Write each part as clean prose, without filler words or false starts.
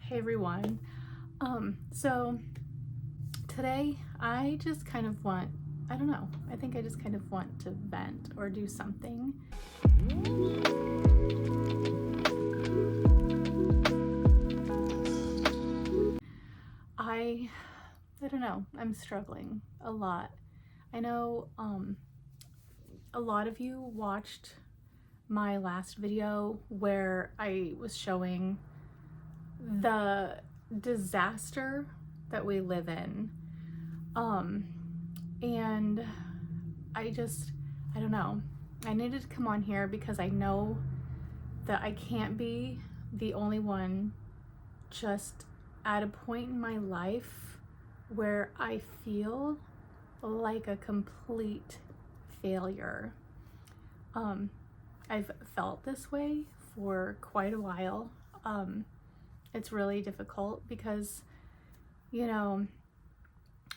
Hey everyone. So today I just kind of want, I don't know, I think I just kind of want to vent or do something. I don't know, I'm struggling a lot. I know a lot of you watched my last video where I was showing the disaster that we live in. And I don't know. I needed to come on here because I know that I can't be the only one just at a point in my life where I feel like a complete failure. I've felt this way for quite a while. It's really difficult because, you know,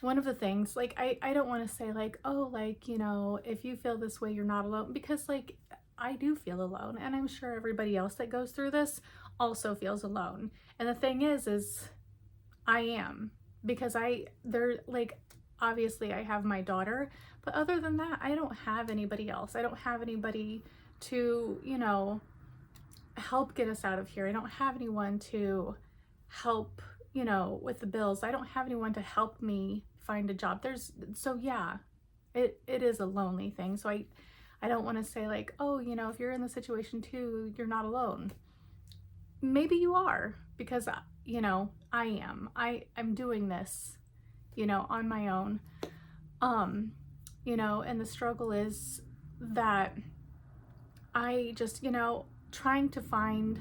one of the things, like, I don't want to say like, oh, like, you know, if you feel this way, you're not alone, because like I do feel alone, and I'm sure everybody else that goes through this also feels alone. And the thing is I am, because obviously I have my daughter, but other than that, I don't have anybody else. I don't have anybody to, you know, help get us out of here. I don't have anyone to help, you know, with the bills. I don't have anyone to help me find a job. So yeah, it is a lonely thing. So I don't want to say like, oh, you know, if you're in the situation too, you're not alone. Maybe you are, because you know, I am. I'm doing this, you know, on my own. You know, and the struggle is that I just, you know, trying to find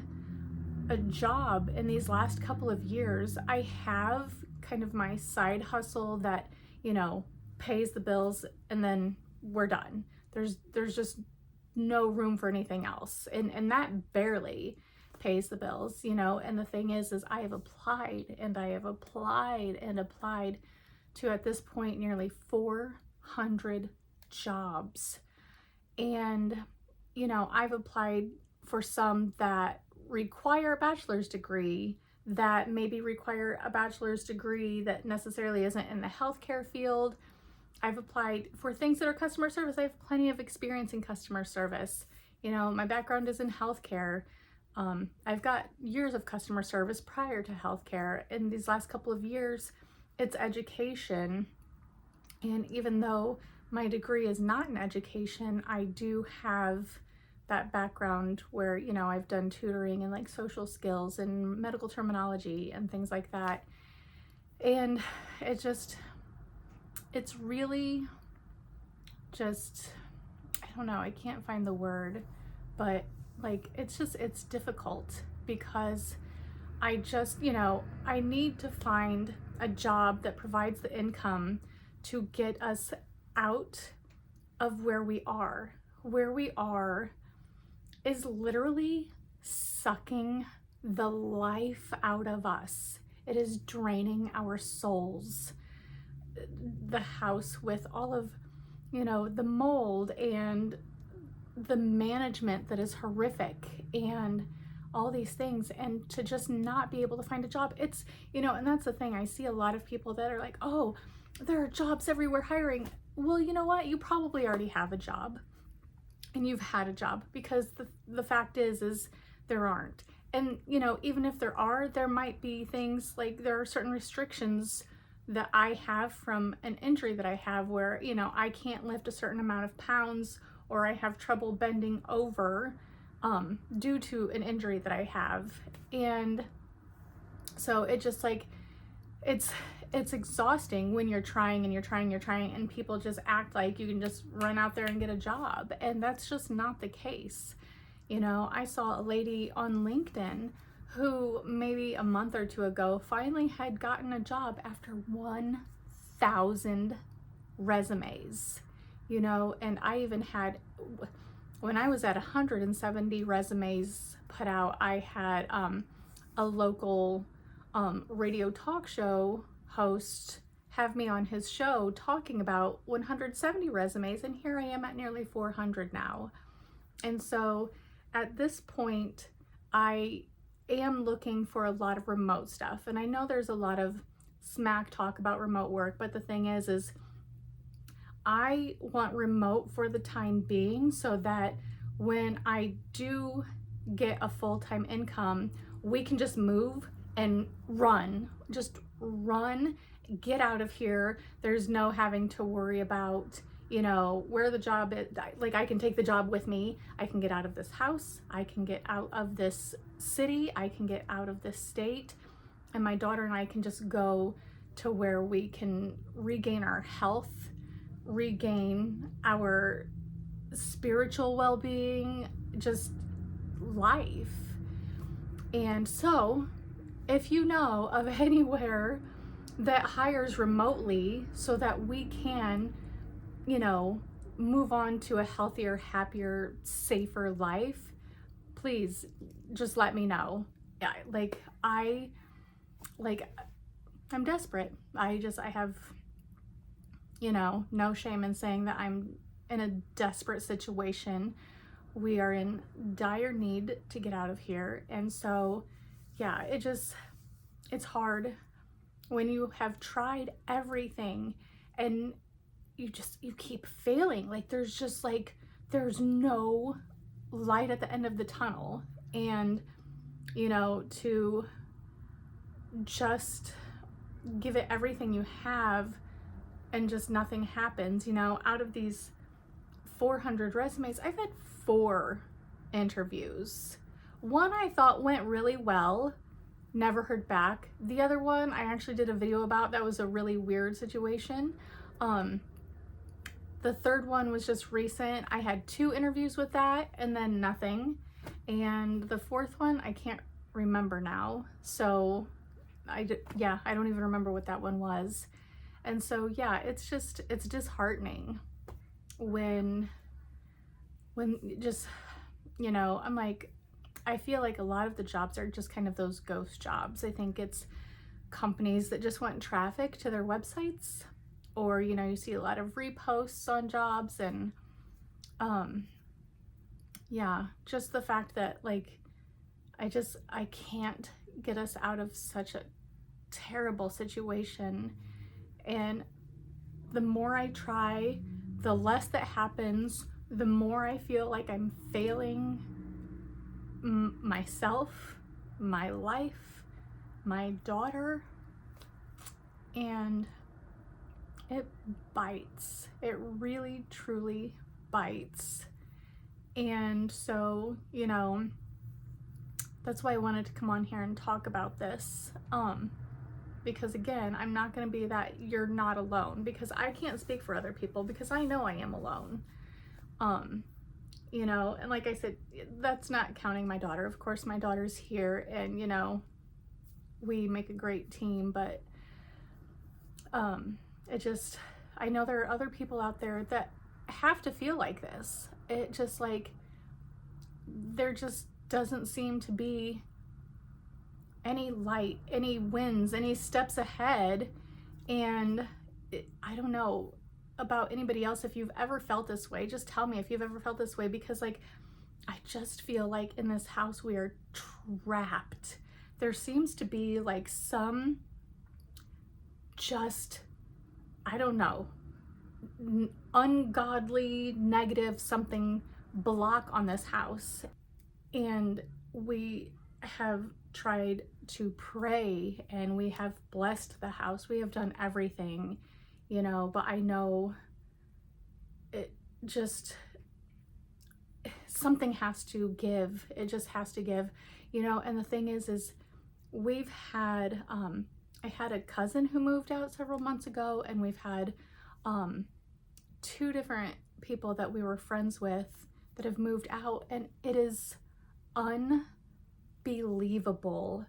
a job in these last couple of years. I have kind of my side hustle that, you know, pays the bills, and then we're done. There's just no room for anything else. And that barely pays the bills, you know. And the thing is I have applied and I have applied and applied to, at this point, nearly 400 jobs. And, you know, I've applied for some that require a bachelor's degree, that maybe require a bachelor's degree that necessarily isn't in the healthcare field. I've applied for things that are customer service. I have plenty of experience in customer service. You know, my background is in healthcare. I've got years of customer service prior to healthcare. In these last couple of years, it's education. And even though my degree is not in education, I do have that background where, you know, I've done tutoring and like social skills and medical terminology and things like that. And it's really just, I don't know, I can't find the word, but like, it's difficult because I just, you know, I need to find a job that provides the income to get us out of where we are. Where we are is literally sucking the life out of us. It is draining our souls. The house with all of, you know, the mold and the management that is horrific and all these things, and to just not be able to find a job. It's, you know, and that's the thing. I see a lot of people that are like, oh, there are jobs everywhere hiring. Well, you know what? You probably already have a job and you've had a job, because the fact is there aren't. And, you know, even if there are, there might be things like, there are certain restrictions that I have from an injury that I have where, you know, I can't lift a certain amount of pounds, or I have trouble bending over due to an injury that I have. And so it just like, it's exhausting when you're trying and people just act like you can just run out there and get a job. And that's just not the case. You know, I saw a lady on LinkedIn who maybe a month or two ago finally had gotten a job after 1,000 resumes, you know. And I even had, when I was at 170 resumes put out, I had a local radio talk show host have me on his show talking about 170 resumes, and here I am at nearly 400 now. And so at this point, am looking for a lot of remote stuff. And I know there's a lot of smack talk about remote work, but the thing is I want remote for the time being so that when I do get a full-time income, we can just move and just run, get out of here. There's no having to worry about, you know, where the job is. Like, I can take the job with me. I can get out of this house. I can get out of this city. I can get out of this state. And my daughter and I can just go to where we can regain our health, regain our spiritual well-being, just life. And so if you know of anywhere that hires remotely so that we can, you know, move on to a healthier, happier, safer life, please just let me know. Yeah, I'm desperate. I have, you know, no shame in saying that I'm in a desperate situation. We are in dire need to get out of here. And so, yeah, it's hard when you have tried everything and you keep failing. Like, there's no light at the end of the tunnel. And, you know, to just give it everything you have and just nothing happens. You know, out of these 400 resumes, I've had 4 interviews. One I thought went really well, never heard back. The other one I actually did a video about. That was a really weird situation. The third one was just recent. I had 2 interviews with that and then nothing. And the fourth one, I can't remember now. So I don't even remember what that one was. And so, yeah, it's disheartening when just, you know, I'm like, I feel like a lot of the jobs are just kind of those ghost jobs. I think it's companies that just want traffic to their websites, or, you know, you see a lot of reposts on jobs. And yeah, just the fact that, like, I can't get us out of such a terrible situation. And the more I try, the less that happens, the more I feel like I'm failing myself, my life, my daughter, and it bites. It really, truly bites. And so, you know, that's why I wanted to come on here and talk about this. Because again, I'm not going to be that you're not alone, because I can't speak for other people, because I know I am alone. You know, and like I said, that's not counting my daughter. Of course, my daughter's here and, you know, we make a great team, but I know there are other people out there that have to feel like this. It just, like, there just doesn't seem to be any light, any wins, any steps ahead. And I don't know about anybody else. If you've ever felt this way, just tell me if you've ever felt this way, because, like, I just feel like in this house we are trapped. There seems to be, like, some just, I don't know, ungodly, negative something block on this house. And we have tried to pray and we have blessed the house. We have done everything, you know, but I know it just, something has to give. It just has to give, you know. And the thing is we've had, I had a cousin who moved out several months ago, and we've had 2 different people that we were friends with that have moved out, and it is unbelievable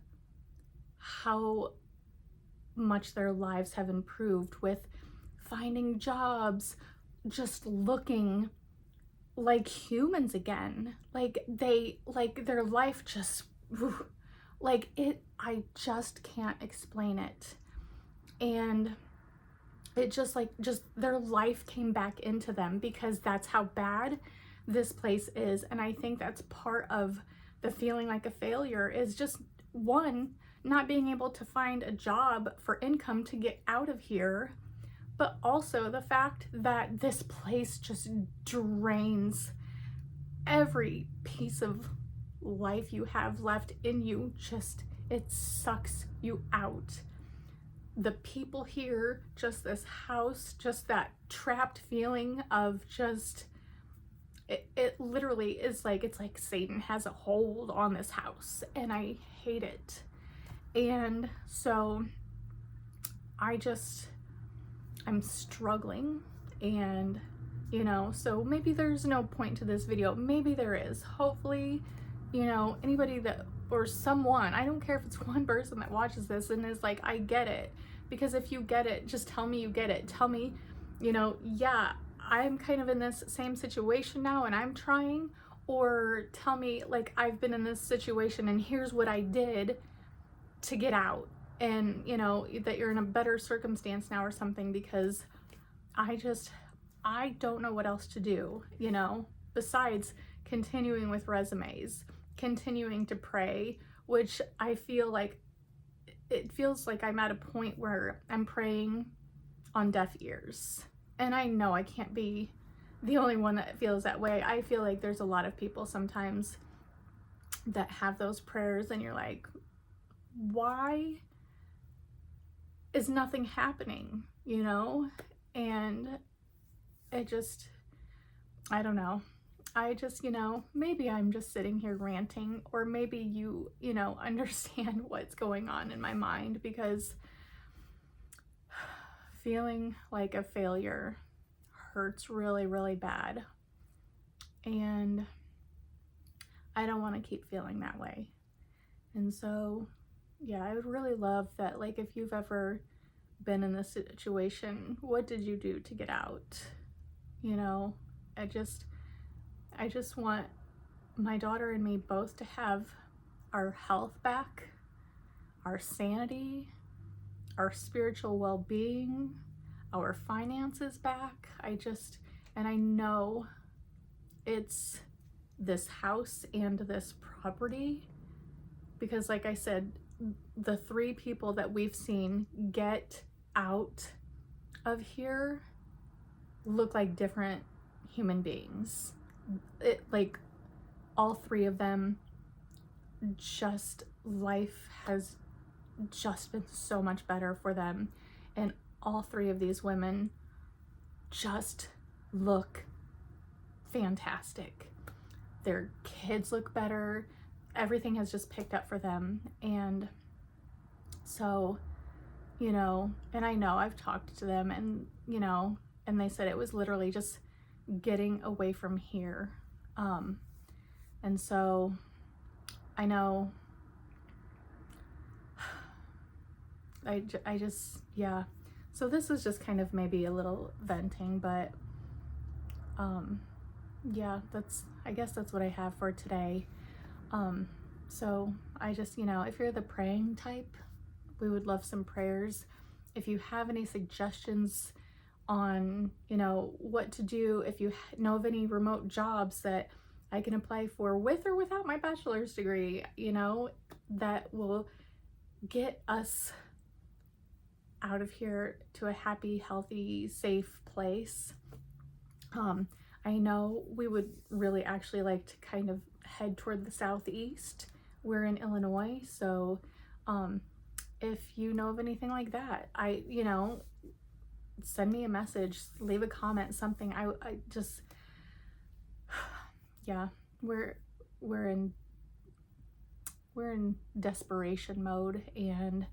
how much their lives have improved with finding jobs, just looking like humans again. Like their life just, like it, I just can't explain it. And it just their life came back into them, because that's how bad this place is. And I think that's part of the feeling like a failure, is just one, not being able to find a job for income to get out of here, but also the fact that this place just drains every piece of life you have left in you. Just, it sucks you out. The people here, just this house, just that trapped feeling of just, it literally is like, it's like Satan has a hold on this house, and I hate it. And so I'm struggling, and you know, so maybe there's no point to this video. Maybe there is. Hopefully, you know, anybody that, or someone, I don't care if it's one person that watches this and is like, I get it. Because if you get it, just tell me you get it. Tell me, you know, yeah, I'm kind of in this same situation now and I'm trying. Or tell me, like, I've been in this situation and here's what I did to get out. And, you know, that you're in a better circumstance now or something, because I don't know what else to do, you know, besides continuing with resumes, continuing to pray, which I feel like, it feels like I'm at a point where I'm praying on deaf ears. And I know I can't be the only one that feels that way. I feel like there's a lot of people sometimes that have those prayers and you're like, why is nothing happening, you know? And it just, I don't know. I just, you know, maybe I'm just sitting here ranting, or maybe you know, understand what's going on in my mind, because feeling like a failure hurts really, really bad. And I don't want to keep feeling that way. And so, yeah, I would really love that, like, if you've ever been in this situation, what did you do to get out? You know, I just want my daughter and me both to have our health back, our sanity, our spiritual well-being, our finances back. And I know it's this house and this property, because like I said, the 3 people that we've seen get out of here look like different human beings. Like all 3 of them, just life has just been so much better for them, and all 3 of these women just look fantastic. Their kids look better. Everything has just picked up for them. And so, you know, and I know I've talked to them, and you know, and they said it was literally just getting away from here. And so I know I just, yeah. So this is just kind of maybe a little venting, but yeah, I guess that's what I have for today. So I just, you know, if you're the praying type, we would love some prayers. If you have any suggestions on, you know, what to do, if you know of any remote jobs that I can apply for with or without my bachelor's degree, you know, that will get us out of here to a happy, healthy, safe place. I know we would really actually like to kind of head toward the southeast. We're in Illinois, so if you know of anything like that, you know, send me a message, leave a comment, something. I just, yeah, we're in desperation mode, and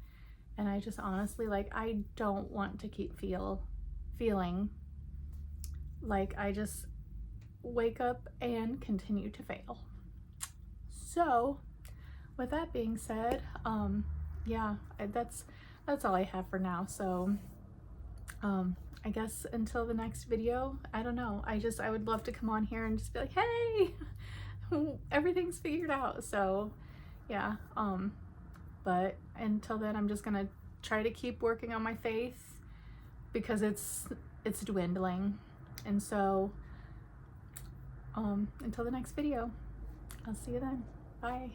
I just honestly, like, I don't want to keep feeling like I just wake up and continue to fail. So with that being said, yeah, that's all I have for now. So I guess until the next video, I don't know, I would love to come on here and just be like, hey, everything's figured out. So yeah, but until then, I'm just gonna try to keep working on my faith, because it's dwindling. And so until the next video, I'll see you then. Bye.